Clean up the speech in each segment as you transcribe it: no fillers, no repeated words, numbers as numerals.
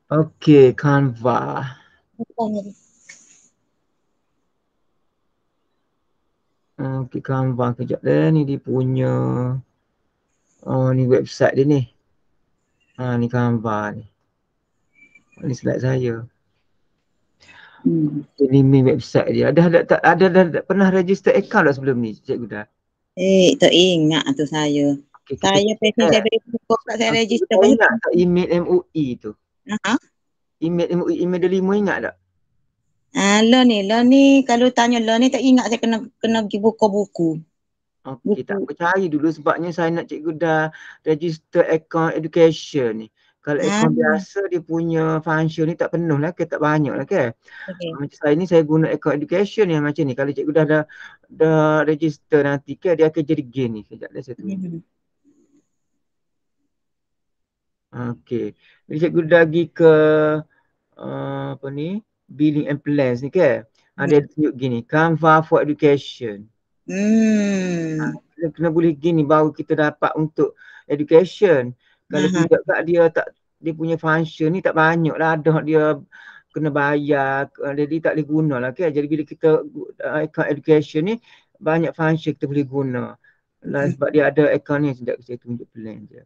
Okey, Canva. Okey, Canva kejap dah ni dia punya ni website dia ni. Ni Canva ni. Ni slide saya. Ini main website dia. Ada pernah register account dah sebelum ni, Cikgu dah? Tak ingat tu saya. Okay, Saya pasal saya beri buku kat saya register Kita pun. ingat tak email MUI tu? Ha? Email MUI, email delima ingat tak? Lah ni kalau tanya lah ni tak ingat saya kena pergi buka buku. Okey, tak apa, cari dulu sebabnya saya nak Cikgu dah register account education ni. Kalau account biasa dia punya function ni tak penuh lah ke, tak banyak lah ke. Okay. Macam saya ni saya guna account education yang macam ni. Kalau Cikgu dah register nanti ke dia akan jadi gain ni. Sekejap dah saya tunjuk. Okey. Jadi Cikgu dah pergi ke apa ni? Billing and plans ni ke. Dia tunjuk gini, Canva for education. Kena boleh gini baru kita dapat untuk education. Kalau tidak kat dia punya function ni tak banyak lah, ada dia kena bayar, jadi tak boleh guna lah kan. Jadi bila kita account education ni banyak function kita boleh guna. Sebab dia ada account ni, sekejap saya tunjuk plan je.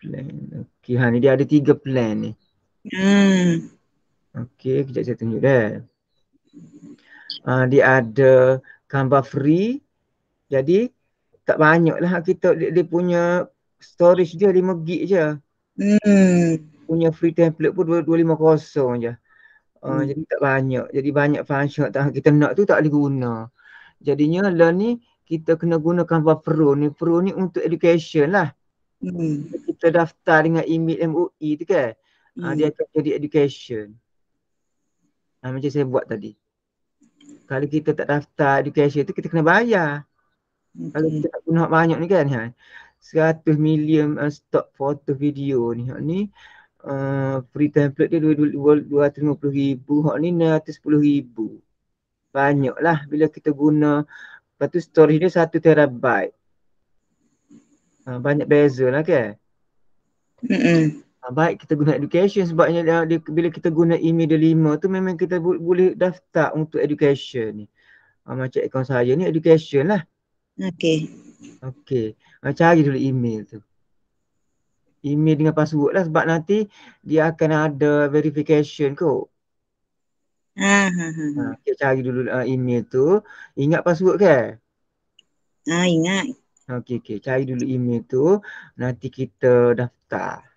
Plan. Okey, ni dia ada 3 plan ni. Okey, kejap saya tunjuk dah. Dia ada Canva free. Jadi tak banyak lah kita, dia punya storage dia 5 gig je. Punya free template pun 250 je. Jadi tak banyak. Jadi banyak function kita nak tu tak boleh guna. Jadinya learn ni kita kena guna Canva Pro ni. Pro ni untuk education lah. Kita daftar dengan email MUI tu kan. Dia akan jadi education. Macam saya buat tadi. Kalau kita tak daftar education tu kita kena bayar. Kalau kita tak guna banyak ni kan. 100 million stock foto video ni. Ni free template dia 250,000. Hak ni 910,000. Banyak lah bila kita guna. Lepas tu storage dia 1 terabyte. Banyak beza lah kan. Baik kita guna education sebabnya bila kita guna email delima tu memang kita boleh daftar untuk education ni. Macam akaun saya ni education lah. Okey. Cari dulu email tu. Email dengan password lah sebab nanti dia akan ada verification kot. Kita cari dulu email tu. Ingat password ke? Ingat. Okey. Cari dulu email tu. Nanti kita daftar.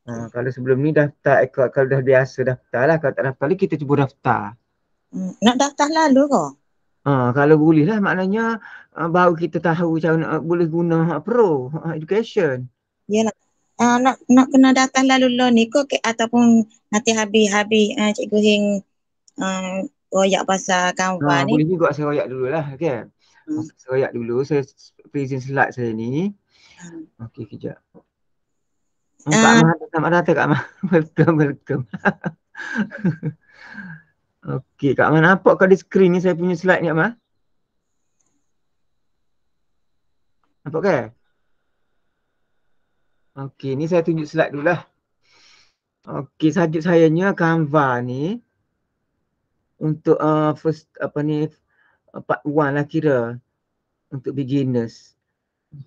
Kalau sebelum ni daftar, kalau dah biasa daftar lah. Kalau tak daftar lagi kita cuba daftar. Nak daftar lalu ke? Kalau boleh lah maknanya baru kita tahu cara boleh guna Pro Education. Yalah. Nak kena daftar lalu lo ni ke ataupun nanti habis cikgu hing royak pasal Canva ni. Boleh juga saya royak dulu lah. Okay. Saya royak dulu. Saya present slide saya ni. Okey, kejap. Kak Amah, selamat datang Kak Amah. Welcome. Okey, Kak Amah nampak kat di skrin ni saya punya slide ni Kak Amah? Nampak ke? Okey, ni saya tunjuk slide dulu lah. Okey, sajuk sayanya Canva ni untuk first part 1 lah kira untuk beginners.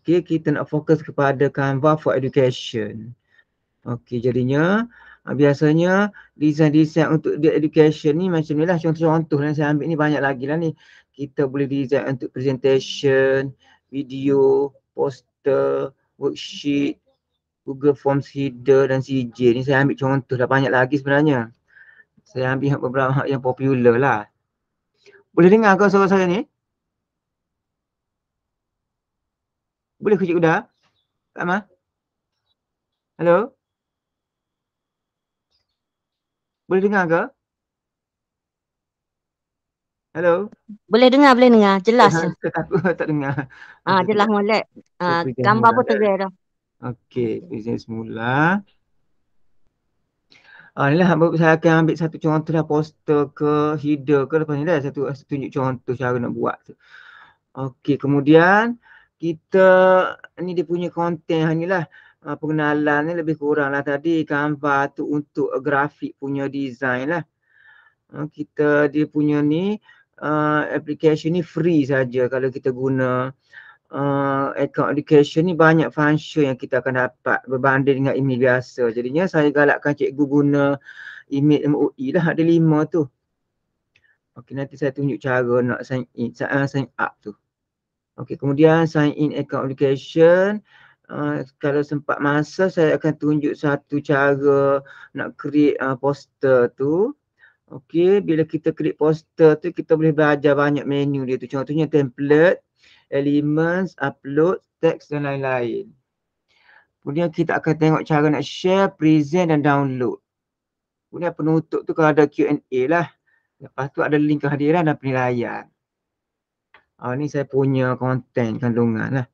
Okey, kita nak fokus kepada Canva for education. Okey, jadinya biasanya design untuk the education ni macam ni lah, contoh-contoh yang saya ambil ni banyak lagi lah ni. Kita boleh design untuk presentation, video, poster, worksheet, Google Forms header dan CJ. Ni saya ambil contoh dah, banyak lagi sebenarnya. Saya ambil beberapa yang popular lah. Boleh dengar kau suara saya ni? Boleh ke Cikgu dah? Kak Amah? Hello? Boleh dengar ke? Hello? Boleh dengar. Jelas. Takut tak dengar. Jelas molek. Gambar pun terang dah. Okey, present semula. Ni lah saya akan ambil satu contoh lah, poster ke, header ke lepas ni dah. Saya tunjuk contoh cara nak buat tu. Okey, kemudian kita ni dia punya konten ni lah. Pengenalan ni lebih kurang lah tadi. Canva tu untuk grafik punya design lah. Kita dia punya ni application ni free saja kalau kita guna account education ni banyak function yang kita akan dapat berbanding dengan email biasa. Jadinya saya galakkan cikgu guna email MOE lah, ada 5 tu. Okey, nanti saya tunjuk cara nak sign up tu. Okey, kemudian sign in account education. Kalau sempat masa saya akan tunjuk satu cara nak create poster tu. Okey, bila kita create poster tu kita boleh belajar banyak menu dia tu. Contohnya template, elements, upload, text dan lain-lain. Kemudian kita akan tengok cara nak share, present dan download. Kemudian penutup tu kalau ada Q&A lah. Lepas tu ada link kehadiran dan penilaian. Ni saya punya konten kandungan lah.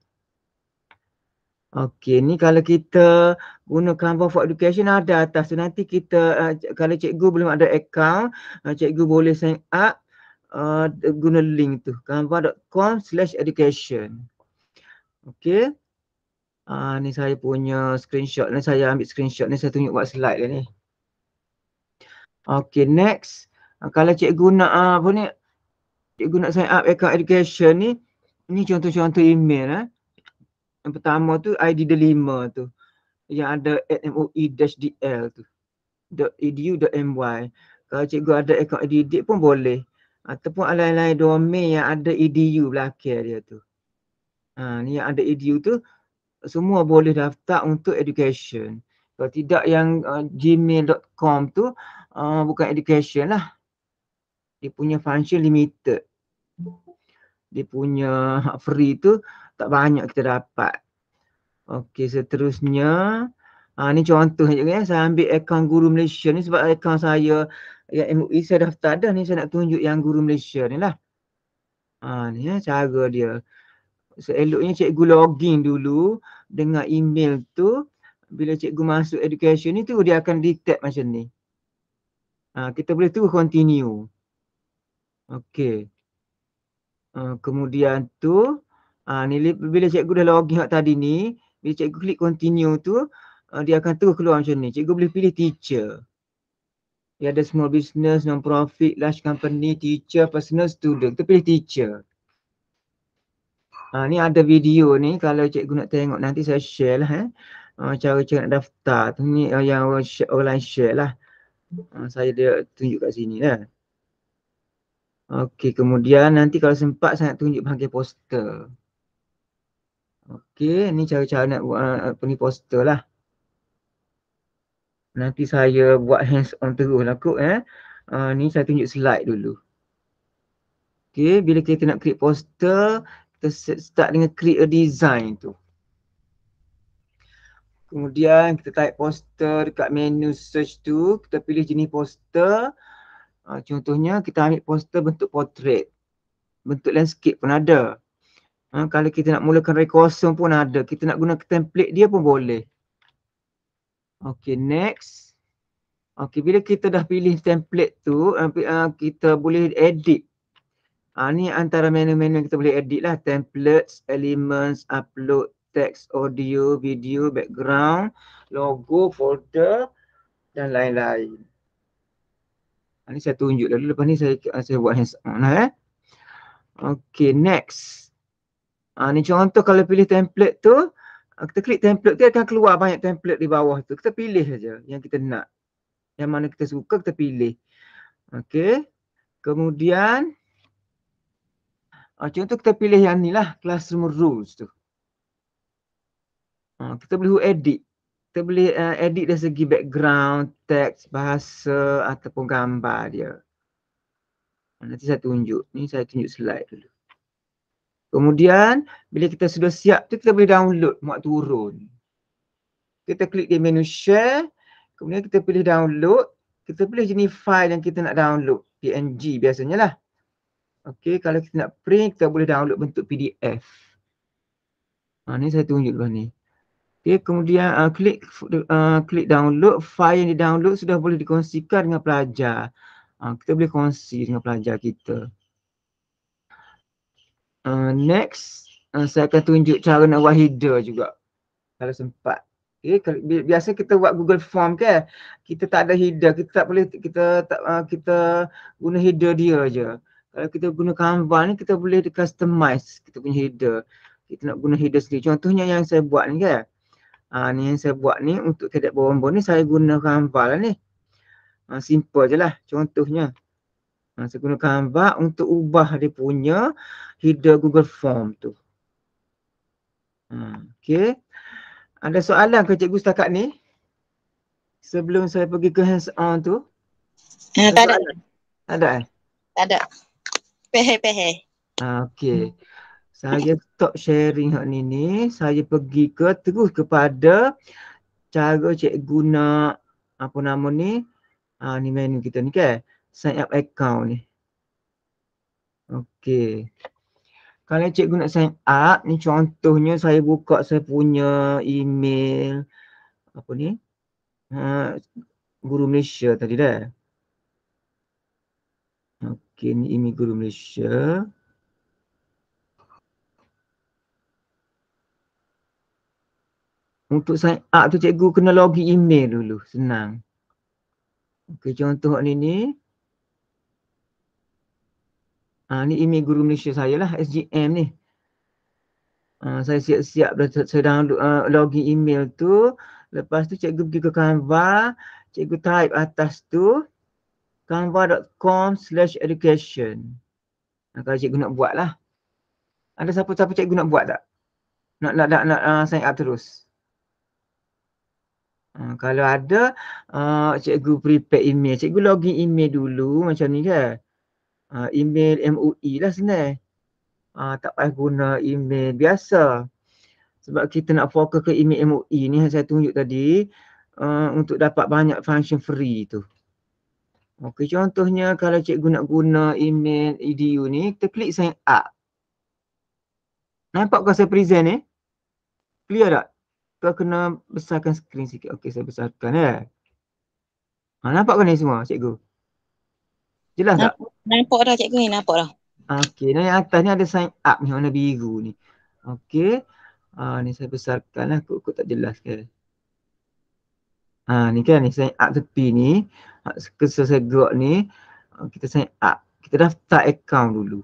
Okey, ni kalau kita guna Canva for Education ada atas tu. Nanti kita, kalau cikgu belum ada account, cikgu boleh sign up guna link tu. canva.com/education. Okey. Ni saya punya screenshot ni, saya ambil screenshot ni, saya tunjuk buat slide dia ni. Okey, next. Kalau cikgu nak apa ni, cikgu nak sign up account education ni contoh-contoh email. Yang pertama tu ID dia 5 tu. Yang ada @moe-dl tu. .edu.my. Kalau cikgu ada akaun edidik pun boleh. Ataupun lain-lain domain yang ada edu belakang dia tu. Ni yang ada edu tu semua boleh daftar untuk education. Kalau tidak yang gmail.com tu bukan education lah. Dia punya function limited. Dia punya free tu tak banyak kita dapat. Okey, seterusnya ni contoh je kan. Saya ambil akaun Guru Malaysia ni sebab akaun saya yang MOE saya daftar dah ni. Saya nak tunjuk yang Guru Malaysia ni lah. Ni cara dia. Eloknya cikgu login dulu dengan email tu. Bila cikgu masuk education ni tu dia akan detect macam ni. Kita boleh terus continue. Okey. Kemudian tu ni bila cikgu dah login tadi ni, bila cikgu klik continue tu dia akan terus keluar macam ni. Cikgu boleh pilih teacher. Dia ada small business, non-profit, large company, teacher, personal, student. Kita pilih teacher. Ni ada video ni kalau cikgu nak tengok nanti saya share lah cara-cara nak daftar tu ni yang orang share lah. Saya dia tunjuk kat sini lah. Okey, kemudian nanti kalau sempat saya nak tunjuk bahagian poster. Okey, ni cara-cara nak buat poster lah. Nanti saya buat hands on terus lah kot ni saya tunjuk slide dulu. Okey, bila kita nak create poster, kita start dengan create a design tu. Kemudian kita type poster dekat menu search tu, kita pilih jenis poster. Contohnya kita ambil poster bentuk portrait. Bentuk landscape pun ada. Kalau kita nak mulakan array kosong pun ada. Kita nak guna template dia pun boleh. Okey, next. Okey, bila kita dah pilih template tu, kita boleh edit. Ni antara menu-menu yang kita boleh edit lah. Templates, elements, upload, text, audio, video, background, logo, folder dan lain-lain. Ni saya tunjuk dulu. Lepas ni saya buat hands on lah Okey, next. Ni contoh kalau pilih template tu, kita klik template tu akan keluar banyak template di bawah tu. Kita pilih saja yang kita nak. Yang mana kita suka kita pilih. Okey. Kemudian contoh kita pilih yang ni lah, classroom rules tu. Kita boleh edit. Kita boleh edit dari segi background, teks, bahasa ataupun gambar dia. Nanti saya tunjuk. Ni saya tunjuk slide dulu. Kemudian bila kita sudah siap tu kita boleh download, muat turun. Kita klik di menu share. Kemudian kita pilih download. Kita pilih jenis file yang kita nak download. PNG biasanya lah. Okey, kalau kita nak print kita boleh download bentuk PDF. Ni saya tunjuk dulu ni. Okey, kemudian klik download. File yang di-download sudah boleh dikongsikan dengan pelajar. Kita boleh kongsi dengan pelajar kita. Next, saya akan tunjuk cara nak buat header juga kalau sempat. Okay, biasa kita buat Google Form ke, kita tak ada header, kita tak boleh, kita guna header dia je. Kalau kita guna Canva ni, kita boleh customize kita punya header. Kita nak guna header sendiri. Contohnya yang saya buat ni kan. Ni yang saya buat ni untuk cadet bawah ni saya guna Canva lah ni. Simple je lah contohnya. Saya guna Canva untuk ubah dia punya header Google Form tu. Okay. Ada soalan ke cikgu setakat ni? Sebelum saya pergi ke hands on tu? Tak ada. Tak ada Tak ada. Pehe. Okay. Saya stop sharing hak ni. Saya pergi terus kepada cara cikgu nak apa nama ni? Ni menu kita ni kan. Sign up account ni. Okay. Kalau cikgu nak sign up, ni contohnya saya buka saya punya email apa ni? Guru Malaysia tadi dah. Okey, ni email Guru Malaysia. Untuk sign up tu cikgu kena login email dulu, senang. Okey, contoh ni. Ni email Guru Malaysia saya lah, SGM ni. Saya siap-siap dah saya download login email tu. Lepas tu cikgu pergi ke Canva, cikgu type atas tu canva.com/education. Kalau cikgu nak buat lah. Ada siapa-siapa cikgu nak buat tak? Nak sign up terus? Kalau ada, cikgu prepare email. Cikgu login email dulu macam ni kan. Email MUI lah sebenarnya. Tak payah guna email biasa. Sebab kita nak fokus ke email MUI ni yang saya tunjuk tadi. Untuk dapat banyak function free tu. Okey, contohnya kalau cikgu nak guna email EDU ni, kita klik sign up. Nampak ke saya present ni? Clear tak? Kau kena besarkan skrin sikit. Okey, saya besarkan ya. Nampak ke ni semua cikgu? Jelas tak? Nampak dah cikgu ni, nampak dah. Okey, dan yang atas ni ada sign up ni warna biru ni. Okey. Ni saya besarkan lah, kok tak jelas ke. Ni kan ni sign up tepi ni. Cursor saya gerak ni. Kita sign up. Kita daftar account dulu.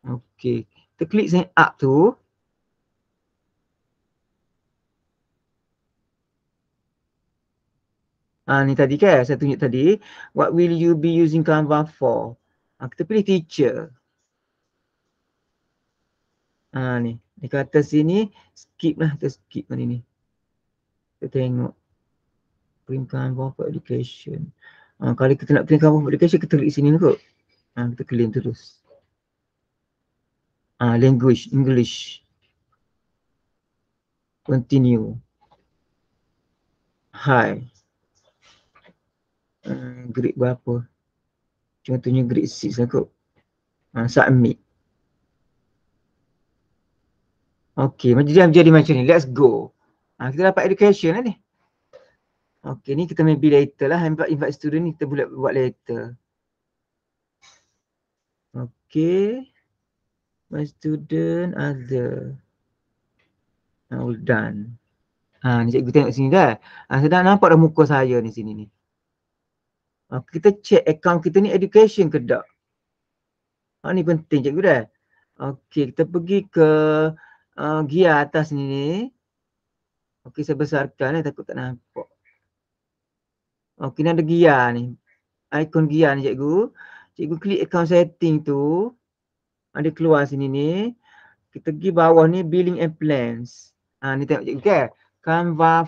Okey. Kita klik sign up tu. Ni tadi kan saya tunjuk tadi. What will you be using Canva for? Kita pilih teacher. Ni. Di kata sini skip lah. Kita skip ni. Kita tengok. Print Canva for education. Kalau kita nak print Canva for education, kita klik sini ni kot. Kita claim terus. Language, English. Continue. Hi. Grade berapa? Contohnya grade 6 lah kot. Submit. Okey, jadi macam ni. Let's go. Kita dapat education lah ni. Okey, ni kita maybe later lah. Invite student ni kita boleh buat later. Okey. My student other. All done. Ni cikgu tengok sini dah. Sedang nampak dah muka saya ni sini ni. Kita check account kita ni education ke tak. Ni penting cikgu dah. Okey, kita pergi ke gear atas ni. Okey, saya besarkan takut tak nampak. Okey, ni ada gear ni. Ikon gear ni cikgu. Cikgu klik account setting tu. Dia keluar sini ni. Kita pergi bawah ni billing and plans. Ni tengok cikgu kan. Canva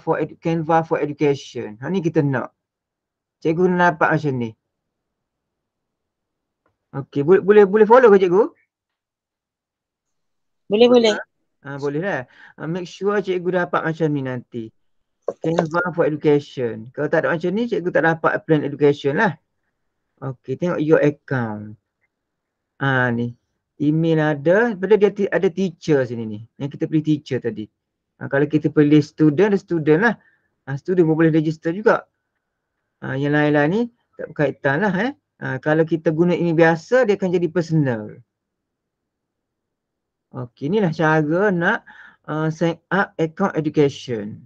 for education. Ni kita nak. Cikgu nak dapat macam ni. Okey, boleh follow ke cikgu? Boleh. Boleh lah. Make sure cikgu dapat macam ni nanti. Canva for education. Kalau tak ada macam ni, cikgu tak dapat plan education lah. Okey, tengok your account. Ni. Email ada. Pada dia ada teacher sini ni. Yang kita pilih teacher tadi. Kalau kita pilih student, ada student lah. Student pun boleh register juga. Yang lain-lain ni tak berkaitan lah. Kalau kita guna ini biasa, dia akan jadi personal. Okey, inilah cara nak set up account education.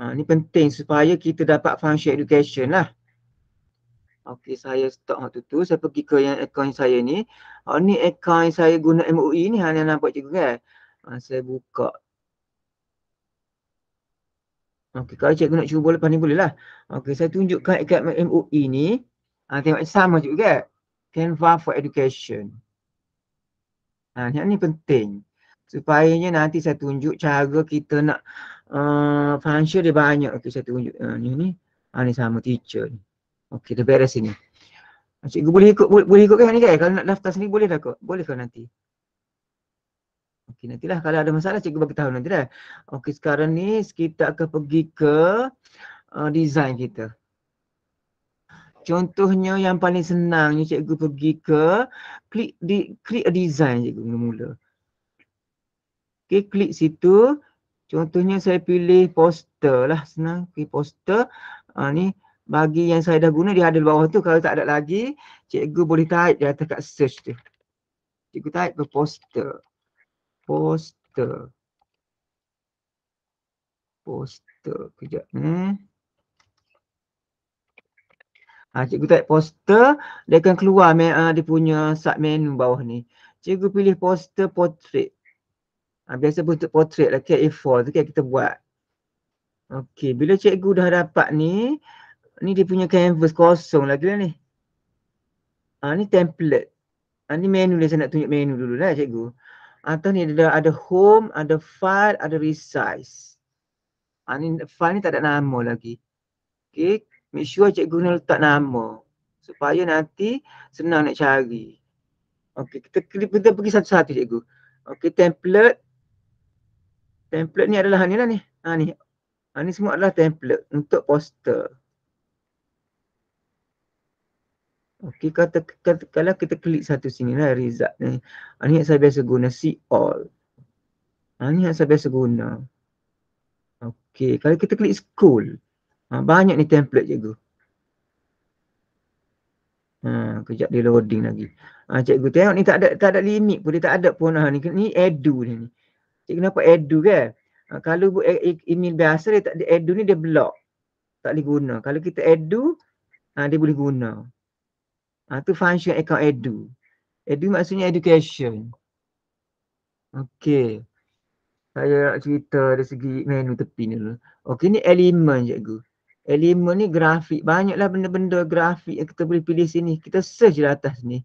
Ni penting supaya kita dapat function education lah. Okey, saya stop waktu tu. Saya pergi ke yang account saya ni. Ni account saya guna MOE ni. Yang nampak cikgu kan? Saya buka. Okey, kalau cikgu nak cuba lepas ni boleh lah. Okey, saya tunjukkan account MOE ni. Tengok sama cikgu kan? Canva for Education. Yang ni penting. Supayanya nanti saya tunjuk cara kita nak function dia banyak. Okey, saya tunjuk. Ni sama teacher ni. Okey, dia beres sini. Cikgu boleh ikut kan ni kan? Kalau nak daftar sendiri boleh dah kot? Boleh ke nanti? Okey, nantilah kalau ada masalah cikgu bagi tahu nanti dah. Okey, sekarang ni kita akan pergi ke design kita. Contohnya yang paling senangnya cikgu pergi ke klik a design cikgu mula-mula. Okey, klik situ. Contohnya saya pilih poster lah, senang pilih poster. Ni bagi yang saya dah guna dia ada di bawah tu. Kalau tak ada lagi, cikgu boleh type di atas kat search tu. Cikgu type ke poster. Poster. Kejap ni. Cikgu type poster, dia akan keluar dia punya sub menu bawah ni. Cikgu pilih poster portrait. Biasa bentuk portrait lah, A4 tu kan kita buat. Okey, bila cikgu dah dapat ni dia punya canvas kosong lagi lah ni. Ni template. Ni menu dia, saya nak tunjuk menu dulu lah cikgu. Atas ni ada home, ada file, ada resize. Ni file ni tak ada nama lagi. Okey, make sure cikgu nak letak nama supaya nanti senang nak cari. Okey, kita pergi satu-satu cikgu. Okey, template. Template ni adalah ni lah ni. Ni semua adalah template untuk poster. Okey, kalau kita klik satu sini lah result ni. Ni yang saya biasa guna, see all. Ni yang saya biasa guna. Okey, kalau kita klik school. Banyak ni template cikgu. Kejap dia loading lagi. Cikgu tengok ni tak ada limit pun, dia tak ada pun. Ni edu ni. Cikgu nampak edu kan? Kalau email biasa dia edu ni dia block. Tak boleh guna. Kalau kita edu, dia boleh guna. Tu function account edu. Edu maksudnya education. Okey. Saya nak cerita dari segi menu tepi ni dulu. Okey, ni elemen cikgu. Elemen ni grafik. Banyaklah benda-benda grafik yang kita boleh pilih sini. Kita search lah atas ni.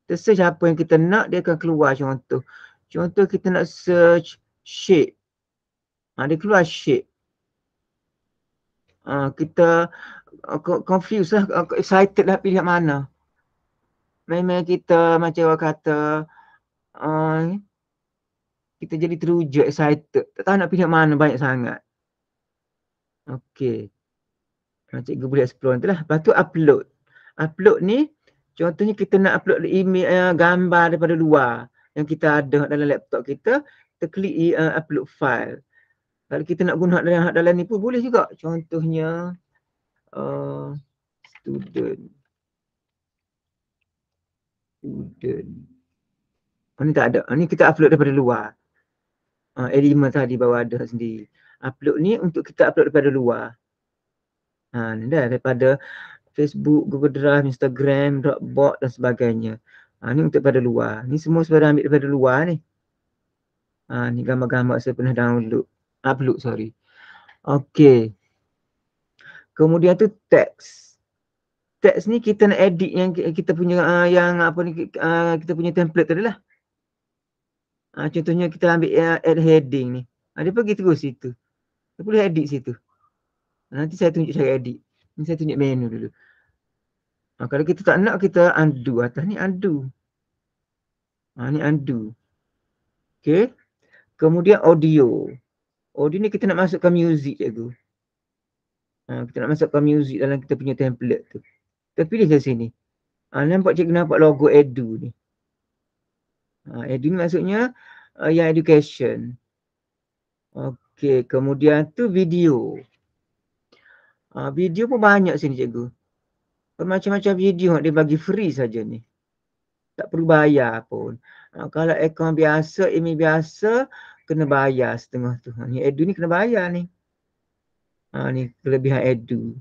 Kita search apa yang kita nak, dia akan keluar contoh. Contoh kita nak search shape. Dia keluar shape. Kita confused lah, excited lah pilih mana. Memang kita macam orang kata kita jadi teruja, excited. Tak tahu nak pilih mana, banyak sangat. Okey. Cikgu boleh explore nanti lah. Lepas tu upload. Upload ni contohnya kita nak upload email, gambar daripada luar yang kita ada dalam laptop kita. Kita klik upload file. Kalau kita nak guna dalam ni pun boleh juga. Contohnya student. Ni tak ada. Ni kita upload daripada luar. Elemen tadi bawah ada sendiri. Upload ni untuk kita upload daripada luar. Ni dah daripada Facebook, Google Drive, Instagram, Dropbox dan sebagainya. Ni untuk daripada luar. Ni semua saya ambil daripada luar ni. Ni gambar-gambar saya pernah download. Upload, sorry. Okey. Kemudian tu teks. Teks ni kita nak edit yang kita punya kita punya template tadi lah. Contohnya kita ambil add heading ni. Dia pergi terus situ. Dia boleh edit situ. Nanti saya tunjuk cara edit. Ni saya tunjuk menu dulu. Kalau kita tak nak, kita undo. Atas ni undo. Ni undo. Okay. Kemudian audio. Audio ni kita nak masukkan music cikgu. Kita nak masukkan music dalam kita punya template tu. Kita pilih ke sini. Nampak cikgu nampak logo edu ni. Edu ni maksudnya yang education. Okey, kemudian tu video. Video pun banyak sini cikgu. Macam-macam video dia bagi free saja ni. Tak perlu bayar pun. Kalau akaun biasa, email biasa, kena bayar setengah tu. Ni Edu ni kena bayar ni. Ni kelebihan Edu.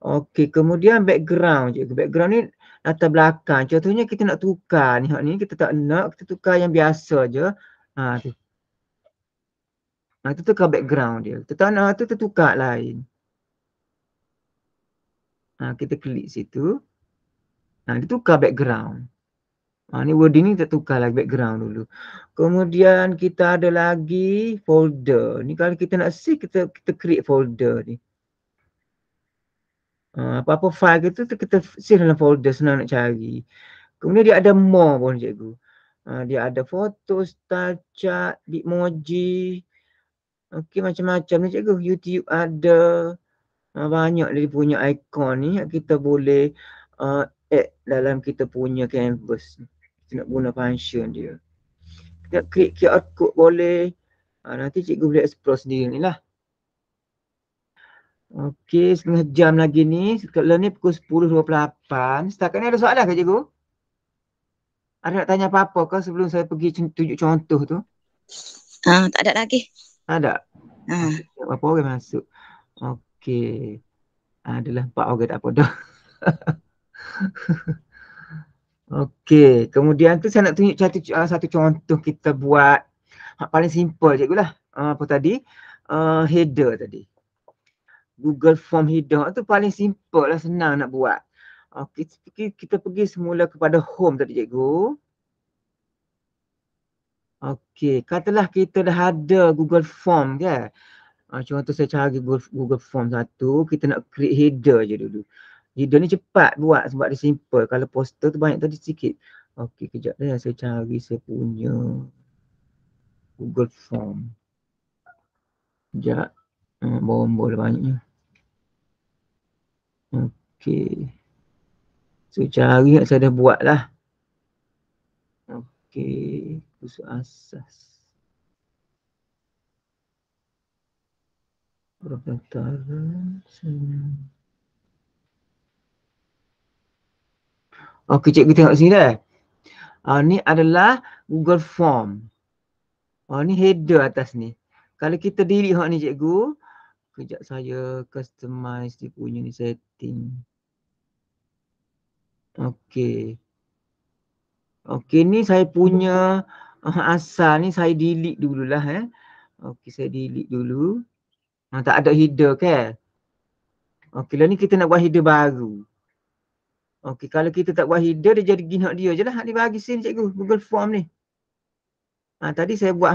Okey, kemudian background je. Background ni latar belakang. Contohnya kita nak tukar ni. Ni kita tak nak, kita tukar yang biasa je. Tu. Itu tukar background dia. Kita tak nak tu, kita tukar lain. Kita klik situ. Dia tukar background. Ni wording ni kita tukar lagi background dulu. Kemudian kita ada lagi folder. Ni kalau kita nak save, kita create folder ni. Apa-apa file kita save dalam folder, senang nak cari. Kemudian dia ada more pun cikgu. Dia ada foto, style chart, bitmoji. Okey, macam-macam ni cikgu. YouTube ada. Banyak dia punya icon ni yang kita boleh add dalam kita punya canvas. Kita nak guna function dia. Kita create QR code boleh. Nanti cikgu boleh explore sendiri ni lah. Okey, setengah jam lagi ni. Sekarang ni pukul 10.28. Setakat ni ada soalan ke cikgu? Ada nak tanya apa-apa ke sebelum saya pergi tunjuk contoh tu? Tak ada lagi. Ada? Berapa orang masuk? Okey. Adalah 4 orang, tak apa dah. Okey, kemudian tu saya nak tunjuk satu contoh kita buat paling simple cikgu lah. Apa tadi? Header tadi. Google Form header tu paling simple lah, senang nak buat. Okey, kita pergi semula kepada home tadi cikgu. Okey, katalah kita dah ada Google Form kan. Contoh saya cari Google Form satu, kita nak create header je dulu. Header ni cepat buat sebab dia simple. Kalau poster tu banyak tadi sikit. Okey, kejap dah saya cari saya punya Google Form. Sekejap. Boleh banyaknya. Okey. Saya cari, saya dah buat lah. Okey, kursus asas. Pendaftaran. Okey, cikgu tengok sini dah. Ni adalah Google Form. Ni header atas ni. Kalau kita delete hak ni cikgu, kejap saya customize dia punya ni setting. Okey. Okey, ni saya punya asal ni saya delete dululah Okey, saya delete dulu. Tak ada header kan? Okey, lah ni kita nak buat header baru. Okey, kalau kita tak buat header, dia jadi gini hak dia je lah. Hak ni bagi sini cikgu, Google Form ni. Tadi saya buat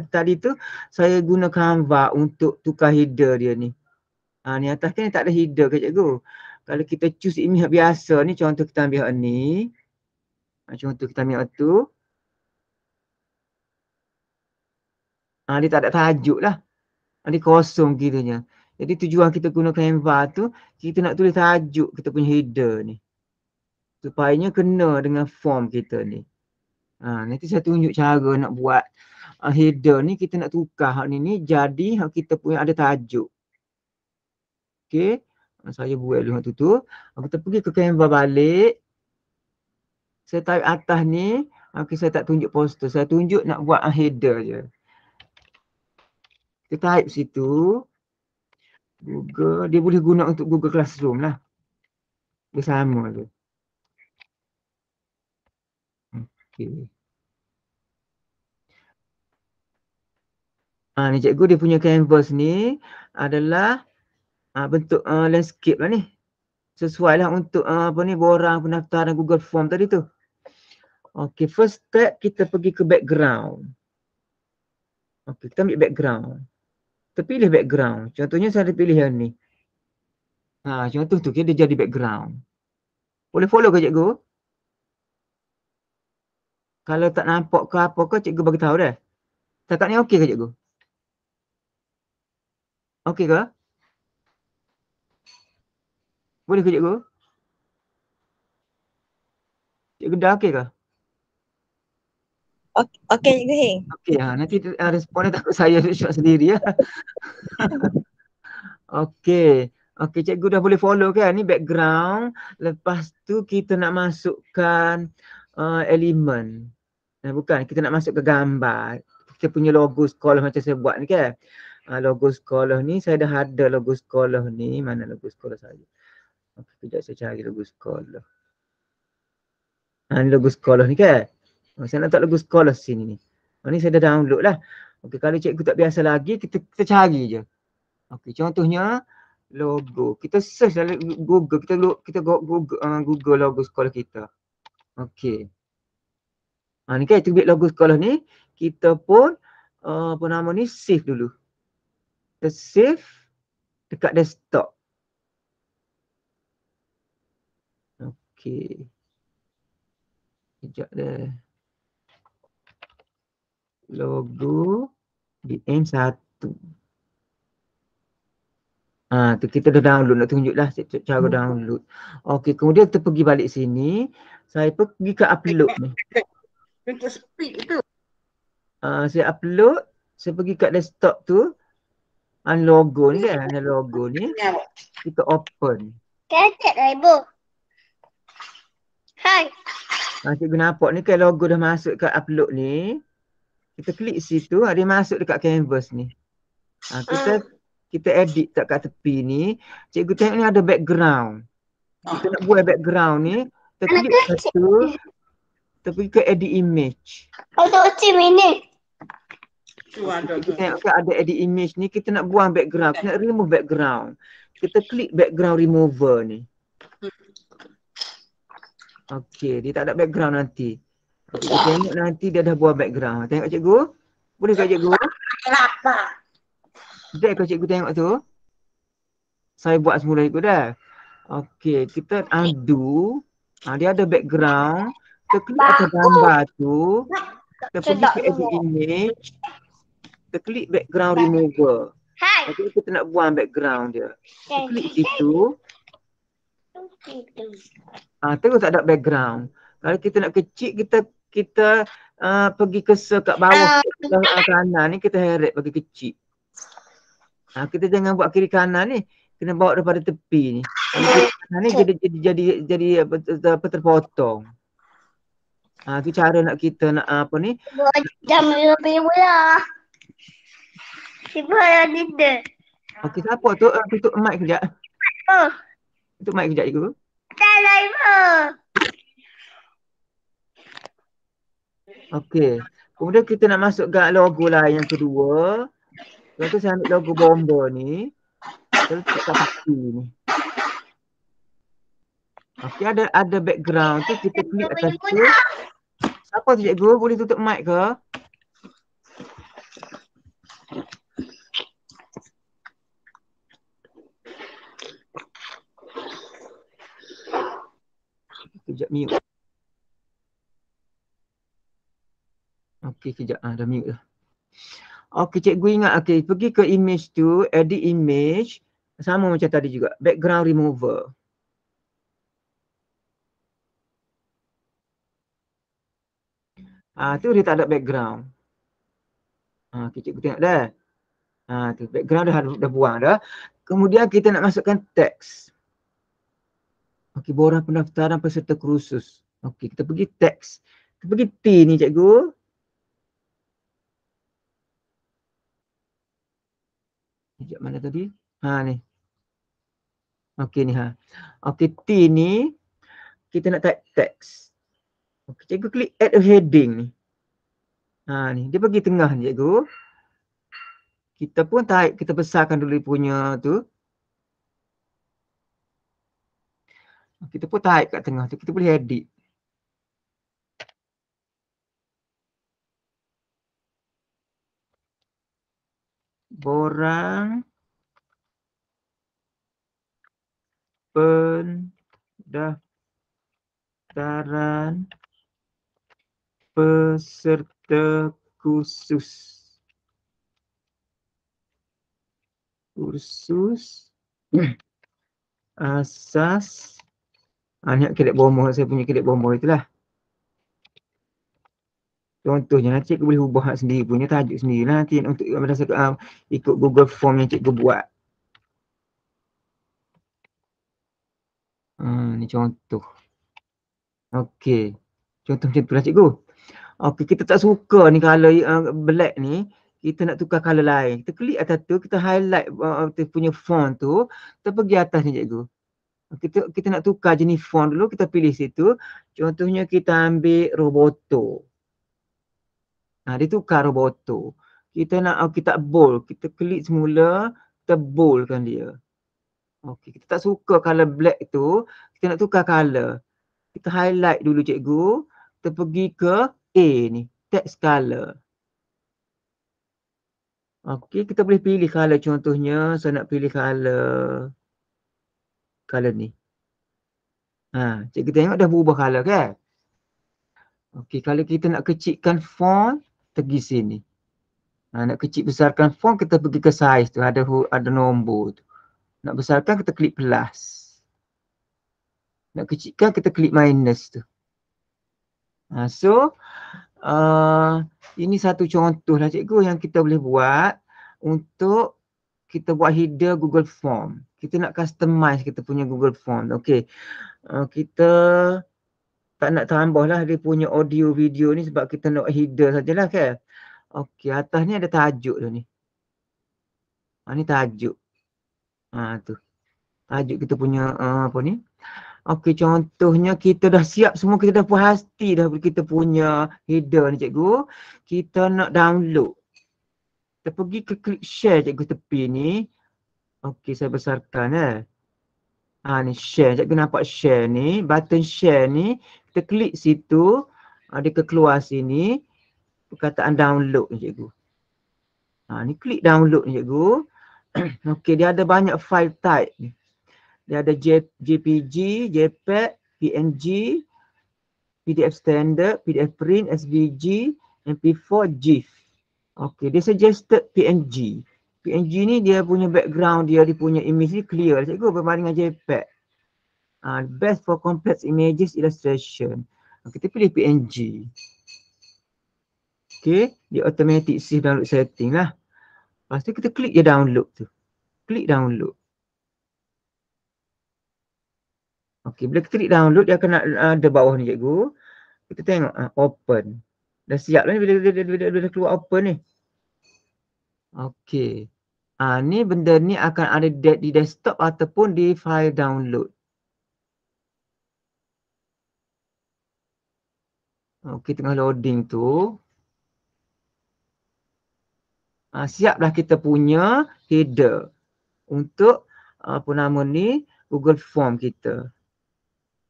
tadi tu saya guna Canva untuk tukar header dia ni. Ni atas kan tak ada header ke cikgu. Kalau kita choose image biasa ni, contoh kita ambil hak ni. Contoh kita ambil hak tu. Dia tak ada tajuk lah. Dia kosong kiranya. Jadi tujuan kita guna Canva tu, kita nak tulis tajuk kita punya header ni. Supaya kena dengan form kita ni. Nanti saya tunjuk cara nak buat header ni. Kita nak tukar hak ni jadi hak kita punya ada tajuk. Okey. Saya buat dulu hak tu. Kita pergi ke Canva balik. Saya type atas ni. Okey, saya tak tunjuk poster. Saya tunjuk nak buat header je. Kita type situ. Google. Dia boleh guna untuk Google Classroom lah. Bersama tu. Okey. Ni cikgu dia punya canvas ni adalah bentuk landscape lah ni. Sesuai lah untuk borang pendaftaran Google Form tadi tu. Okey, first step kita pergi ke background. Okey, kita ambil background. Kita pilih background. Contohnya saya pilih yang ni. Contoh tu dia jadi background. Boleh follow ke cikgu? Kalau tak nampak ke apa ke, cikgu bagi tahu dah. Setakat ni okey ke cikgu? Okey ke? Boleh ke cikgu? Cikgu dah okey ke? Okey cikgu Hing. Okey, nanti responnya takut saya shot sendiri ya. Okey. Okey, cikgu dah boleh follow kan? Ni background. Lepas tu kita nak masukkan elemen. Bukan, kita nak masuk ke gambar. Kita punya logo sekolah macam saya buat ni kan. Logo sekolah ni, saya dah ada logo sekolah ni. Mana logo sekolah saya? Okay, kejap saya cari logo sekolah. Ni logo sekolah ni kan. Saya nak letak logo sekolah sini ni. Ni saya dah download lah. Okey, kalau cikgu tak biasa lagi, kita cari je. Okey, contohnya logo. Kita search dalam Google. Kita Google logo sekolah kita. Okey. Ni kan kita buat logo sekolah ni. Kita pun apa nama ni, save dulu. Kita save dekat desktop. Okey. Sekejap dah. Logo BM1. Tu kita dah download, nak tunjuklah cara download. Okey, kemudian kita pergi balik sini. Saya pergi ke upload ni. Untuk speed itu. Saya upload, saya pergi kat desktop tu. Logo ni kan, logo ni. Kita open. Cacat lah ibu. Hai. Cikgu nampak ni kan logo dah masuk kat upload ni. Kita klik situ, dia masuk dekat canvas ni. Kita edit kat tepi ni. Cikgu tengok ni ada background. Kita nak buat background ni. Kita klik satu. Kita pergi ke edit image. Untuk tim ini. Kita tengok kan ada edit image ni. Kita nak buang background. Kita nak remove background. Kita klik background remover ni. Okey, dia tak ada background nanti. Kita tengok nanti dia dah buang background. Tengok cikgu. Boleh tak cikgu? Kenapa? Sedap kalau cikgu tengok tu. Saya buat semula cikgu dah. Okey, kita undo. Dia ada background. Kita klik atas gambar tu. Kita pergi ke edit image. Kita klik background remover. Jadi kita nak buang background dia. Kita klik situ. Terus tak ada background. Kalau kita nak kecil, kita pergi cursor kat bawah kanan ni, kita heret bagi kecil. Kita jangan buat kiri kanan ni, kena bawa daripada tepi ni. Kiri kanan ni jadi terpotong. Tu cara nak kita nak apa ni? Jam lebih pula. Ibu ada leader. Okey, siapa tu? Tutup mic kejap. Oh. Tutup mic kejap cikgu. Tak lah ibu. Okey. Kemudian kita nak masuk ke logo lain yang kedua. Lepas tu saya ambil logo bomba ni. Kita letak kat tepi ni. Okey, ada background tu, kita klik atas tu. Siapa tu cikgu? Boleh tutup mic ke? Kejap mute. Okey, kejap. Dah mute dah. Okey, cikgu ingat. Okey, pergi ke image tu, edit image. Sama macam tadi juga. Background remover. Tu dia tak ada background. Okey, cikgu tengok dah. Tu background dah buang dah. Kemudian kita nak masukkan teks. Okey, borang pendaftaran peserta kursus. Okey, kita pergi teks. Kita pergi T ni cikgu. Sekejap, mana tadi? Ni. Okey ni Okey, T ni kita nak type teks. Okey, cikgu klik add a heading ni. Ni, dia pergi tengah ni cikgu. Kita pun type, kita besarkan dulu punya tu. Kita pun type kat tengah tu, kita boleh edit. Borang pendaftaran peserta kursus asas ni kedek bomoh, saya punya kedek bomoh itulah. Contohnya nanti cikgu boleh ubah sendiri punya tajuk sendirilah nanti untuk berdasarkan ikut Google Form yang cikgu buat. Ni contoh. Okey. Contoh macam itulah cikgu. Okey, kita tak suka ni color black ni, kita nak tukar color lain. Kita klik atas tu, kita highlight kita punya font tu, kita pergi atas ni cikgu. Kita nak tukar jenis font dulu, kita pilih situ. Contohnya kita ambil Roboto. Dia tukar Roboto. Kita bold, kita klik semula, kita boldkan dia. Okey, kita tak suka color black tu, kita nak tukar color. Kita highlight dulu cikgu, kita pergi ke A ni, text color. Okey, kita boleh pilih color, contohnya saya nak pilih color ni. Cikgu tengok dah berubah color kan? Okey, kalau kita nak kecilkan font, pergi sini. Nak kecil besarkan font, kita pergi ke size tu, ada nombor tu. Nak besarkan, kita klik plus. Nak kecilkan, kita klik minus tu. Ini satu contoh lah cikgu yang kita boleh buat untuk kita buat header Google Form. Kita nak customize kita punya Google Form. Okey. Kita tak nak tambah lah dia punya audio video ni sebab kita nak header sajalah kan. Okey, atas ni ada tajuk tu ni. Ni tajuk. Tu. Tajuk kita punya apa ni? Okey, contohnya kita dah siap semua, kita dah puas hati dah kita punya header ni cikgu. Kita nak download. Kita pergi ke klik share cikgu tepi ni. Okey, saya besarkan ni share. Cikgu nampak share ni, button share ni. Kita klik situ, dia keluar sini. Perkataan download ni cikgu. Ni klik download ni cikgu. Okey, dia ada banyak file type ni. Dia ada JPG, JPEG, PNG, PDF standard, PDF print, SVG, MP4, GIF. Okey, dia suggested PNG. PNG ni dia punya background dia punya image ni clear cikgu berbanding dengan JPEG. Best for complex images illustration. Kita pilih PNG. Okey, dia automatic save download setting lah. Lepas tu kita klik je download tu. Klik download. Okey, bila kita klik download dia akan ada bawah ni cikgu. Kita tengok open. Dah siap lah ni bila keluar open ni. Okey. Ni benda ni akan ada di desktop ataupun di file download. Okey, tengah loading tu. Siaplah kita punya header untuk apa nama ni Google Form kita.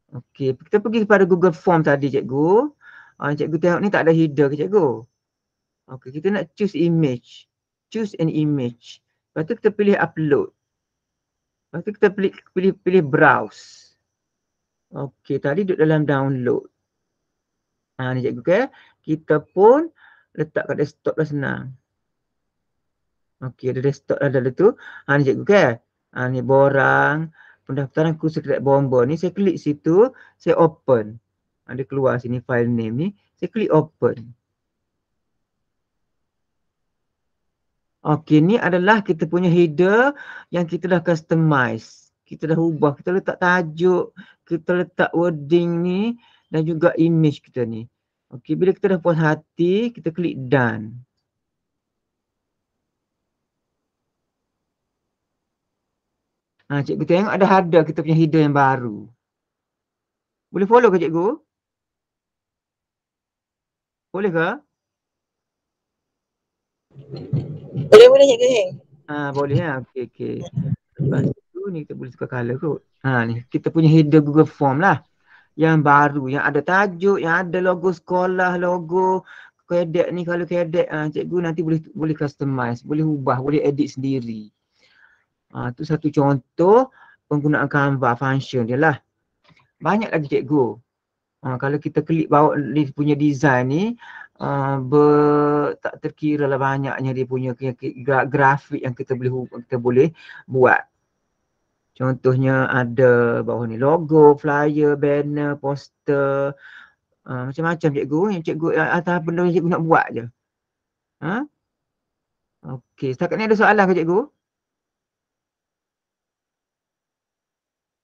Okey, kita pergi kepada Google Form tadi cikgu. Cikgu tengok ni tak ada header ke cikgu? Okey, kita nak choose image. Choose an image. Lepas tu kita pilih upload. Lepas tu kita pilih browse. Okey, tadi duduk dalam download. Ni cikgu ke. Kita pun letak kat desktop lah senang. Okey, ada desktop ada tu. Ni cikgu ke. Ni borang. Pendaftaran kursus kedai bomba ni. Saya klik situ. Saya open. Dia keluar sini file name ni. Saya klik open. Okey, ni adalah kita punya header yang kita dah customize. Kita dah ubah. Kita letak tajuk. Kita letak wording ni. Dan juga image kita ni. Okey, bila kita dah puas hati, kita klik done. Cikgu tengok ada kita punya header yang baru. Boleh follow ke cikgu? Boleh ke? Boleh cikgu Heng. Boleh ya. Okey. Lepas tu ni kita boleh tukar color kot. Ni kita punya header Google Form lah. Yang baru, yang ada tajuk, yang ada logo sekolah, logo kedek ni. Kalau kedek cikgu nanti boleh customize, boleh ubah, boleh edit sendiri. Tu satu contoh penggunaan Canva function dia lah. Banyak lagi cikgu. Kalau kita klik bawah dia punya design ni, tak terkira lah banyaknya dia punya grafik yang kita boleh buat. Contohnya ada bawah ni logo, flyer, banner, poster, macam-macam cikgu. Yang cikgu atas benda yang cikgu nak buat je. Okey, setakat ni ada soalan ke cikgu?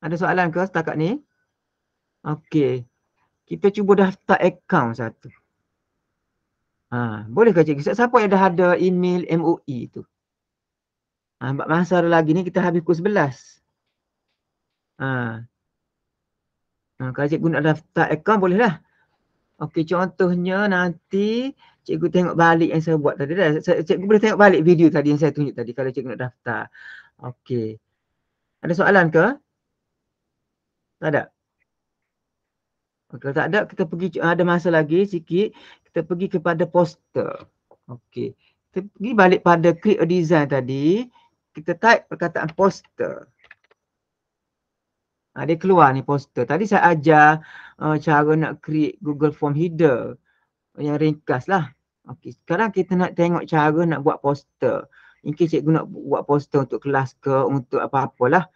Ada soalan ke setakat ni? Okey. Kita cuba daftar akaun satu. Boleh ke cikgu? Siapa yang dah ada email MOE tu? Masa lagi ni kita habis pukul 11. Kalau cikgu nak daftar akaun boleh lah. Okey, contohnya nanti cikgu tengok balik yang saya buat tadi dah. Cikgu boleh tengok balik video tadi yang saya tunjuk tadi kalau cikgu nak daftar. Okey. Ada soalan ke? Tak ada? Kalau tak ada, kita pergi, ada masa lagi sikit. Kita pergi kepada poster. Okey. Kita pergi balik pada create a design tadi. Kita type perkataan poster. Dia keluar ni poster. Tadi saya ajar cara nak create Google Form header. Yang ringkas lah. Okey, sekarang kita nak tengok cara nak buat poster. Mungkin cikgu nak buat poster untuk kelas ke, untuk apa-apalah.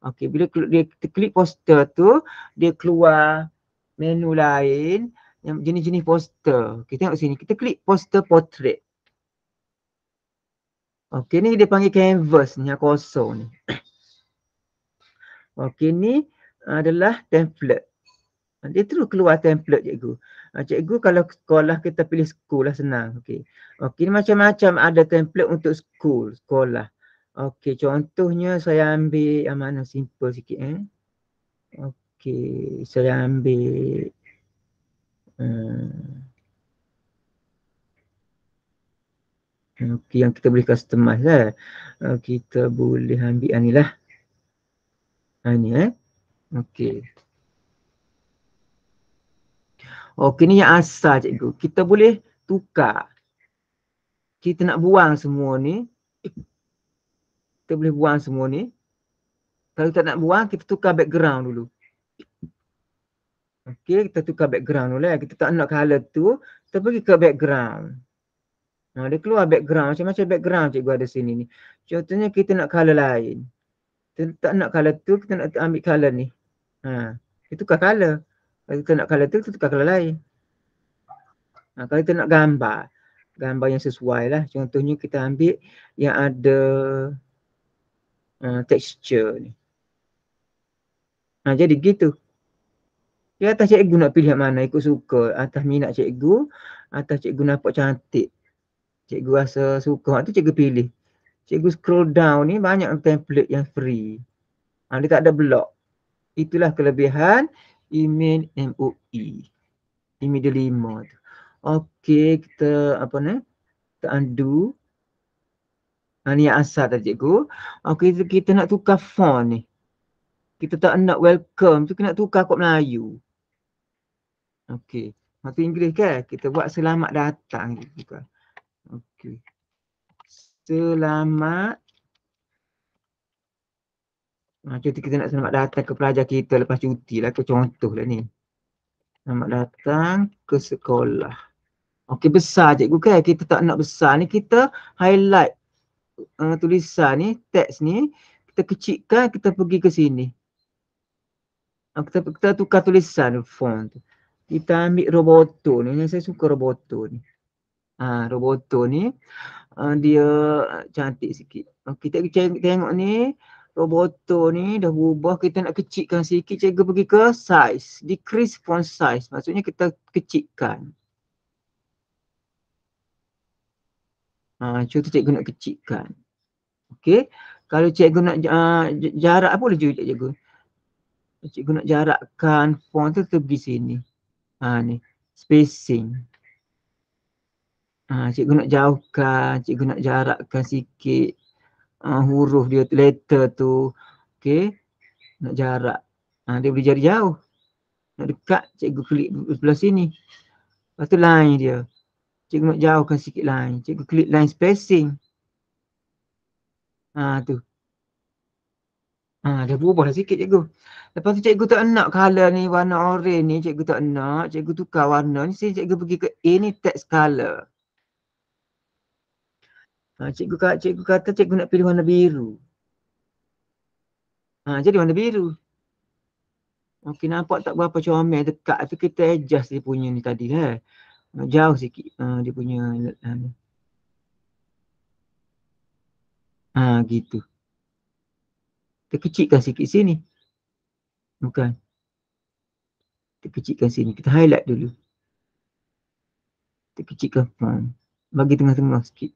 Okey, bila kita klik poster tu, dia keluar menu lain yang jenis-jenis poster. Kita tengok sini, kita klik poster portrait. Okey, ni dia panggil canvas ni yang kosong ni. Okey, ni adalah template. Dia terus keluar template cikgu. Cikgu kalau sekolah kita pilih school lah senang. Okey. Okey, macam-macam ada template untuk school, sekolah. Okey, contohnya saya ambil yang mana simple sikit Okey, saya ambil okey, yang kita boleh customize lah. Kita boleh ambil yang ni lah. Ni okey. Okey, ni yang asal cikgu. Kita boleh tukar. Kita nak buang semua ni. Kita boleh buang semua ni. Kalau kita nak buang, kita tukar background dulu. Okey, kita tukar background dulu lah. Kita tak nak color tu, kita pergi ke background. Dia keluar background. Macam-macam background cikgu ada sini ni. Contohnya kita nak color lain. Kita tak nak color tu, kita nak ambil color ni. Kita tukar color. Kalau kita nak color tu, kita tukar color lain. Kalau kita nak gambar, gambar yang sesuai lah. Contohnya kita ambil yang ada texture ni. Jadi gitu. Di atas cikgu nak pilih yang mana, ikut suka. Atas minat cikgu, atas cikgu nampak cantik. Cikgu rasa suka, tu cikgu pilih. Cikgu scroll down ni banyak template yang free. Dia tak ada block. Itulah kelebihan email MOE. Email dia 5 tu. Okey, kita apa ni? Kita undo. Ni yang asal tadi cikgu. Okey, kita nak tukar font ni. Kita tak nak welcome tu, kita nak tukar kod Melayu. Okey. Maksud Inggeris kan? Kita buat selamat datang. Okey. Selamat. Contoh kita nak selamat datang ke pelajar kita lepas cuti lah. Contoh lah ni. Selamat datang ke sekolah. Okey, besar cikgu kan? Kita tak nak besar ni. Kita highlight tulisan ni, teks ni. Kita kecilkan, kita pergi ke sini. Kita tukar tulisan font tu. Kita ambil Roboto ni. Yang saya suka Roboto ni. Roboto ni dia cantik sikit. Kita tengok ni. Roboto ni dah berubah. Kita nak kecilkan sikit. Cikgu pergi ke size. Decrease font size. Maksudnya kita kecilkan. Contoh cikgu nak kecilkan. Okey. Kalau cikgu nak jarak apa boleh cikgu? Cikgu nak jarakkan font tu pergi sini. Ni. Spacing. Cikgu nak jauhkan. Cikgu nak jarakkan sikit. Huruf dia, letter tu. Okey. Nak jarak. Dia boleh jadi jauh. Nak dekat, cikgu klik sebelah sini. Lepas tu line dia. Cikgu nak jauhkan sikit line. Cikgu klik line spacing. Tu. Dah berubah dah sikit cikgu. Lepas tu cikgu tak nak color ni warna orange ni. Cikgu tak nak. Cikgu tukar warna ni. Cikgu pergi ke A ni text color. Cikgu kata cikgu nak pilih warna biru. Jadi warna biru. Okey, nampak tak berapa comel dekat tu kita adjust dia punya ni tadi lah. Jauh sikit dia punya gitu. Kita kecilkan sikit sini. Bukan. Kita kecilkan sini. Kita highlight dulu. Kita kecilkan font. Bagi tengah-tengah sikit.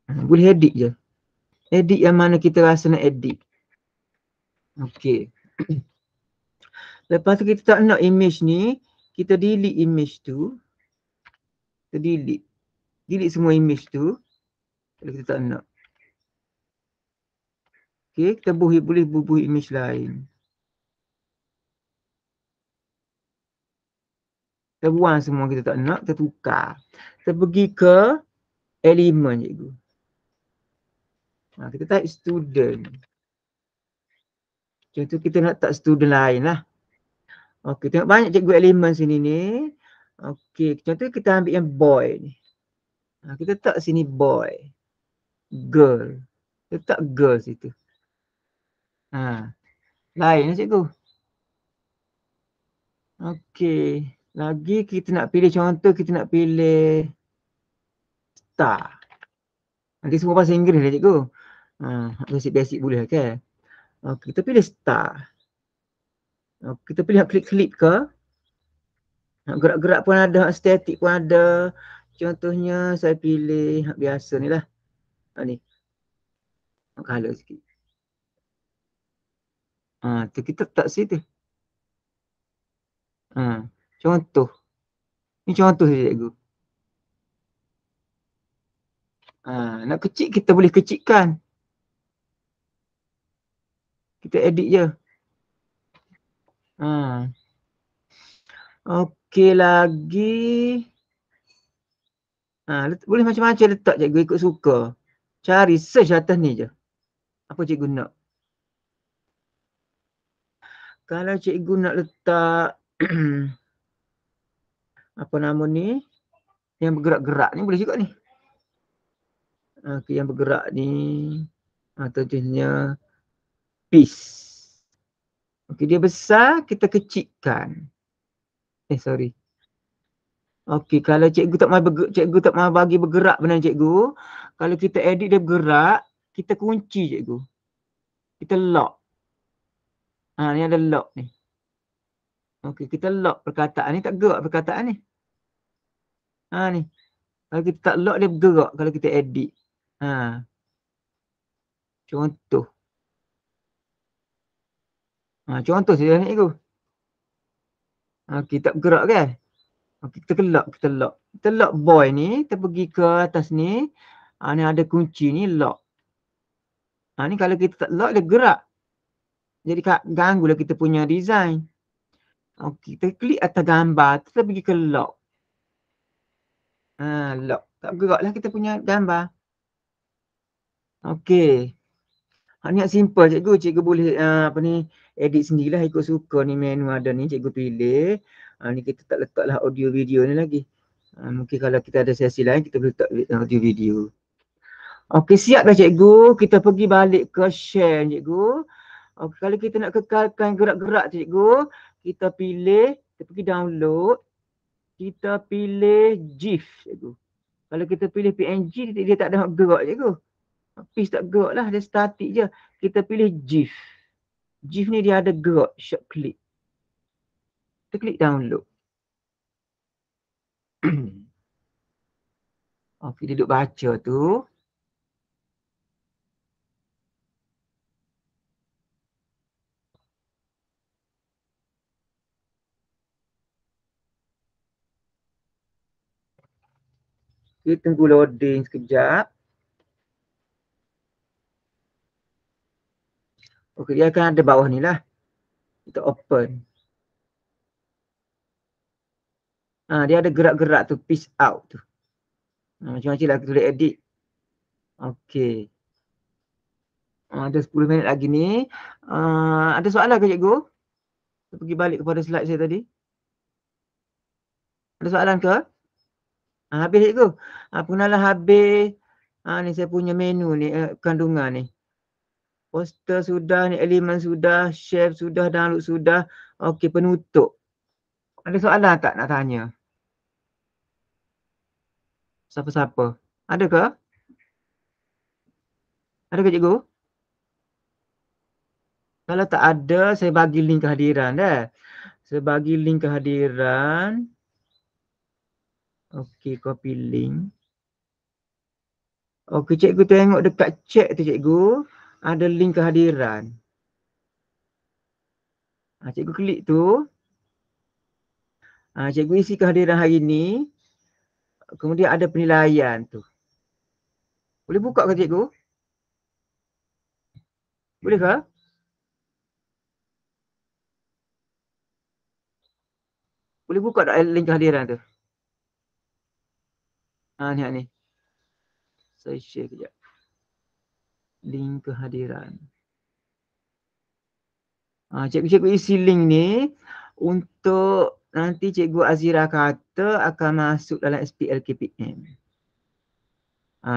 Boleh edit je. Edit yang mana kita rasa nak edit. Okey. Lepas tu kita tak nak image ni, kita delete image tu. Kita delete. Delete semua image tu. Kalau kita tak nak. Okey, kita boleh bubuh image lain. Kita buang semua kita tak nak, kita tukar. Kita pergi ke elemen cikgu. Kita type student. Contoh kita nak tak student lain lah. Okey, tengok banyak cikgu elemen sini ni. Okey, contoh kita ambil yang boy ni. Kita tak sini boy. Girl. Letak girl situ. Lain lah cikgu. Okey. Lagi kita nak pilih contoh, kita nak pilih star. Nanti semua bahasa Inggeris lah cikgu. Basic-basic boleh kan. Okey, kita pilih star. Kita pilih klik-klik ke. Gerak-gerak pun ada, static pun ada. Contohnya saya pilih biasa ni lah. Ni. Color sikit. Tu kita tak situ. Contoh. Ni contoh saja cikgu. Nak kecil kita boleh kecilkan. Kita edit je. Okey lagi. Boleh macam-macam letak cikgu ikut suka. Cari search atas ni je. Apa cikgu nak. Kalau cikgu nak letak apa nama ni, yang bergerak-gerak ni boleh juga ni. Okey, yang bergerak ni contohnya piece. Okey, dia besar, kita kecilkan. Sorry. Okey, kalau cikgu tak mahu bagi bergerak benar cikgu, kalau kita edit dia bergerak, kita kunci cikgu. Kita lock. Ni ada lock ni. Okey, kita lock perkataan ni, tak gerak perkataan ni. Ni. Kalau kita tak lock dia bergerak kalau kita edit. Contoh. Contoh saja ni cikgu. Okey, tak bergerak kan? Okey, kita lock. Kita lock boy ni, kita pergi ke atas ni. Ni ada kunci ni, lock. Ni kalau kita tak lock dia gerak. Jadi ganggulah kita punya design. Okey, kita klik atas gambar, kita pergi ke lock. Lock. Tak bergeraklah kita punya gambar. Okey. Ni yang simple cikgu. Cikgu boleh edit sendirilah ikut suka ni, menu ada ni cikgu pilih. Ni kita tak letaklah audio video ni lagi. Mungkin kalau kita ada sesi lain kita boleh letak audio video. Okey, siap dah cikgu. Kita pergi balik ke share cikgu. Okey, kalau kita nak kekalkan gerak-gerak cikgu, kita pilih, kita pergi download. Kita pilih GIF cikgu. Kalau kita pilih PNG, dia tak ada gerak cikgu. Piece tak gerak lah, dia static je. Kita pilih GIF. GIF ni dia ada gerak, short click. Kita klik download. Okey, dia duduk baca tu. Kita tunggu loading sekejap. Okey, dia akan ada bawah ni lah. Kita open. Dia ada gerak-gerak tu, piece out tu. Macam-macam lah kita boleh edit. Okey. Ada 10 minit lagi ni. Ada soalan ke cikgu? Kita pergi balik kepada slide saya tadi. Ada soalan ke? Habis cikgu. Pengenalan habis. Ni saya punya menu ni, kandungan ni. Poster sudah, ni elemen sudah, shape sudah, download sudah. Okey, penutup. Ada soalan tak nak tanya? Siapa-siapa? Ada ke? Ada ke cikgu? Kalau tak ada, saya bagi link kehadiran dah. Saya bagi link kehadiran. Okey, copy link. Okey, cikgu tengok dekat chat tu cikgu. Ada link kehadiran. Cikgu klik tu. Cikgu isi kehadiran hari ni. Kemudian ada penilaian tu. Boleh buka ke cikgu? Boleh ke? Boleh buka tak link kehadiran tu? Ni. Saya share kejap. Link kehadiran. Cikgu isi link ni untuk nanti Cikgu Azira kata akan masuk dalam SPL KPM.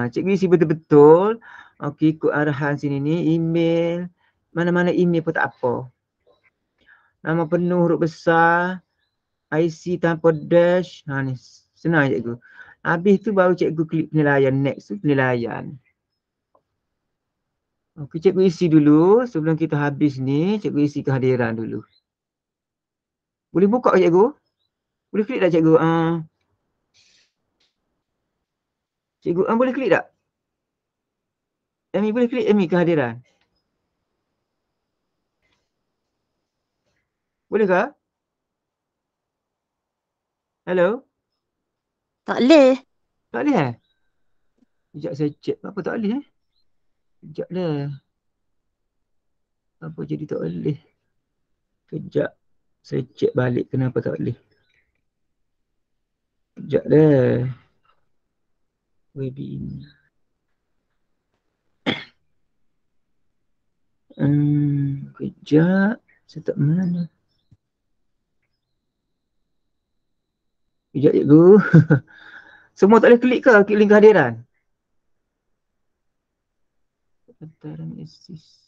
Cikgu isi betul-betul. Okey, ikut arahan sini ni, email. Mana-mana email pun tak apa. Nama penuh huruf besar. IC tanpa dash. Ni senang cikgu. Habis tu baru cikgu klik penilaian. Next tu penilaian. Okey, cikgu isi dulu. Sebelum kita habis ni, cikgu isi kehadiran dulu. Boleh buka ke cikgu? Boleh klik tak cikgu? Cikgu boleh klik tak? Amy boleh klik Amy kehadiran? Boleh ke? Hello? Tak boleh. Tak boleh Sekejap saya check. Apa tak boleh Sekejap dah. Apa jadi tak boleh? Sekejap. Saya check balik kenapa tak boleh. Sekejap dah. Webinar. Kejap. Saya tak mana. Kejap cikgu. Semua tak boleh klik ke? Klik link kehadiran. Daftaran assist.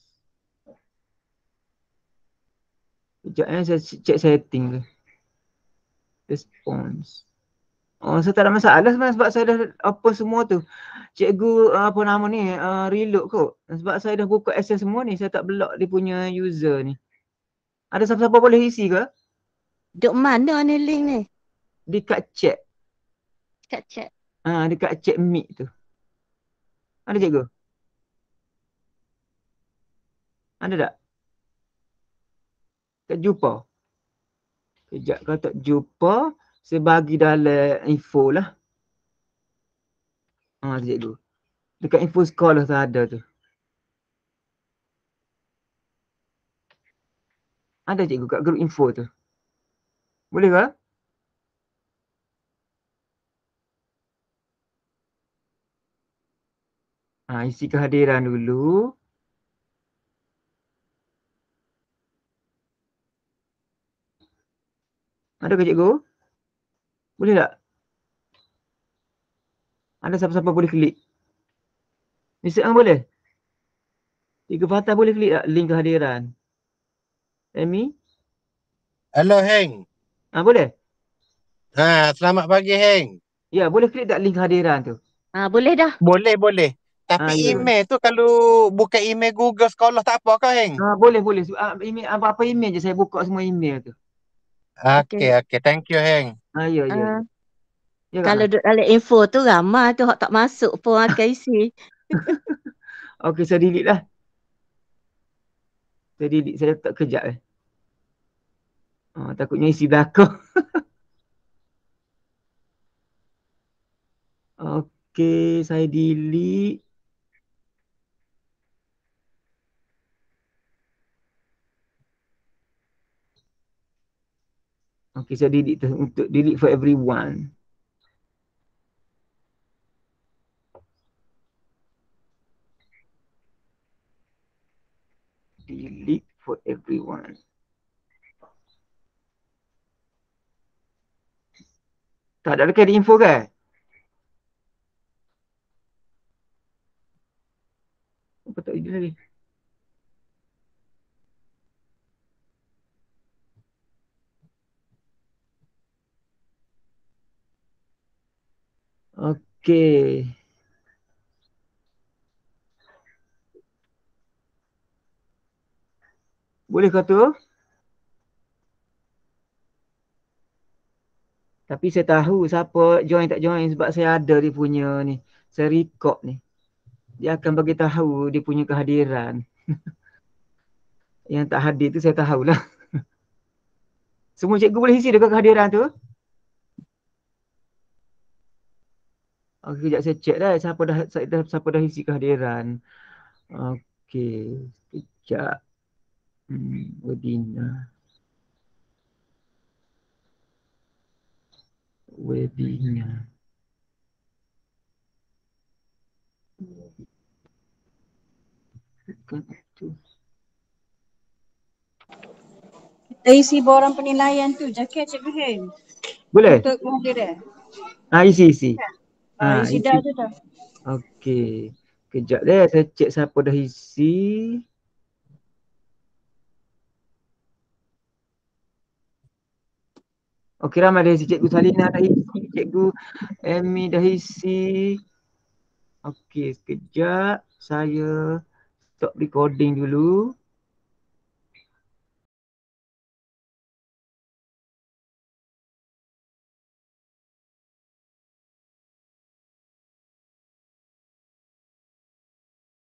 Sekejap saya check setting ke. Response. Saya tak ada masalah sebab saya dah apa semua tu. Cikgu apa nama ni reload kot. Sebab saya dah buka access semua ni. Saya tak block dia punya user ni. Ada siapa-siapa boleh isi ke? Duk mana ni link ni? Dekat chat. Kat chat. Dekat chat meet tu. Ada cikgu? Ada tak? Tak jumpa. Sekejap kalau tak jumpa, saya bagi dalam info lah. Cikgu. Dekat info sekolah tu ada tu. Ada cikgu kat grup info tu. Boleh ke? Isi kehadiran dulu. Ada ke cikgu? Boleh tak? Ada siapa-siapa boleh klik? Mr. Ang boleh? Cikgu Fatah boleh klik tak link kehadiran? Amy? Hello, Heng. Boleh? Selamat pagi, Heng. Ya, boleh klik tak link kehadiran tu? Boleh dah. Boleh. Tapi Ya. email tu kalau buka email Google sekolah tak apa ke, Heng? Boleh. Email, apa email je, saya buka semua email tu. Okey. Thank you, Heng. Ya. Ya, Kalau duduk dalam info tu ramai tu hak tak masuk pun akan isi. Okey, saya delete lah. Saya letak kejap takutnya isi belakang. Okey, saya delete. Okey, saya delete tu untuk delete for everyone. Delete for everyone. Tak ada dekat di info kan? Apa tak ada lagi? Okey. Boleh kah tu? Tapi saya tahu siapa join tak join sebab saya ada dia punya ni. Saya record ni. Dia akan bagi tahu dia punya kehadiran. Yang tak hadir tu saya tahulah. Semua cikgu boleh isi dekat kehadiran tu? Okey, sekejap saya check dah siapa dah isi kehadiran. Okey, sekejap. Webinar. Kita isi borang penilaian tu, Zakir Cikgu Heng. Boleh? Untuk kehadiran. Isi. Isi dah tu dah. Okey. Kejap deh, saya cek siapa dah isi. Okey, ramai dah isi. Cikgu Salina dah isi. Cikgu Amy dah isi. Okey, sekejap. Saya stop recording dulu.